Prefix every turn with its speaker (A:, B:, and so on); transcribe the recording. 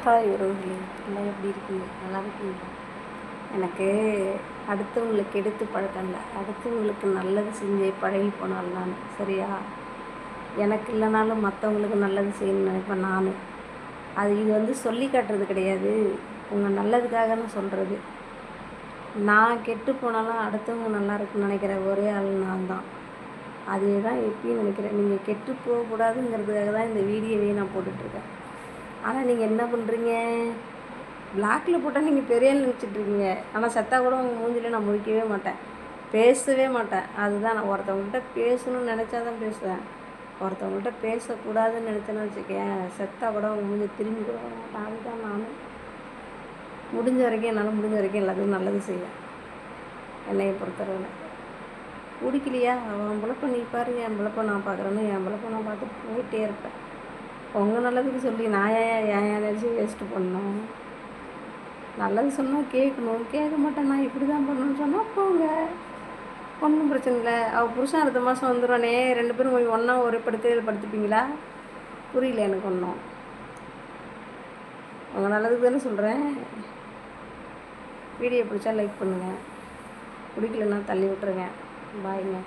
A: Hi உறவுகளே, எல்லாம் எப்படி இருக்கீங்க? நல்லா இருக்கீங்களா? எனக்கு அடுத்தவங்களுக்கு எடுத்து பழக்கம் இல்லை, அடுத்தவங்களுக்கு நல்லது செஞ்சு பழகி போனால் நான் சரியா. எனக்கு இல்லைனாலும் மற்றவங்களுக்கு நல்லது செய்யணும்னு நினைப்பேன் நான். இது சொல்லி காட்டுறது கிடையாது, உங்கள் நல்லதுக்காகன்னு சொல்கிறது. நான் கெட்டு போனாலும் அடுத்தவங்க நல்லா இருக்குன்னு நினைக்கிற ஒரே ஆள் நான் தான். அதே தான் எப்பயும் நினைக்கிறேன். நீங்கள் கெட்டு போகக்கூடாதுங்கிறதுக்காக தான் இந்த வீடியோவையே நான் போட்டுட்ருக்கேன். ஆனால் நீங்கள் என்ன பண்ணுறீங்க? பிளாக்கில் போட்டால் நீங்கள் பெரிய நினச்சிட்ருக்கீங்க. ஆனால் செத்தா கூட உங்கள் மூஞ்சில் நான் முழிக்கவே மாட்டேன், பேசவே மாட்டேன். அதுதான், நான் ஒருத்தவங்கள்ட்ட பேசணும்னு நினச்சா தான் பேசுவேன். ஒருத்தவங்கள்ட்ட பேசக்கூடாதுன்னு நினச்சேன்னு வச்சுக்கேன், செத்தா கூட உங்கள் மூஞ்சி திரும்பி கூட மாட்டேன். அதுதான் நான் முடிஞ்ச வரைக்கும், என்னால் முடிஞ்ச வரைக்கும் எல்லாத்துக்கும் நல்லது செய்வேன். என்னையை பொறுத்தளவில் பிடிக்கலையா, அவன் பிழப்ப நீ பாரு, என் பிழப்ப நான் பார்க்குறேன்னு என் பிழப்ப நான் பார்த்துட்டு போயிட்டே இருப்பேன். உங்கள் நல்லதுக்கு சொல்லி நான் ஏன் நினச்சி வேஸ்ட்டு பண்ணணும்? நல்லது சொன்னால் கேட்கணும், கேட்க மாட்டேன். நான் இப்படி தான் பண்ணணும்னு சொன்னால் போங்க, ஒன்றும் பிரச்சனை இல்லை. அவள் புருஷன் அடுத்த மாதம் வந்துடுவானே, 2 பேரும் போய் ஒன்றா ஒரு படுக்கையில் படுத்துப்பீங்களா? புரியல எனக்கு ஒன்றும். உங்கள் நல்லதுக்கு தானே சொல்கிறேன். வீடியோ பிடிச்சா லைக் பண்ணுங்கள், பிடிக்கலன்னா தள்ளி விட்டுருங்க. பாய்ங்க.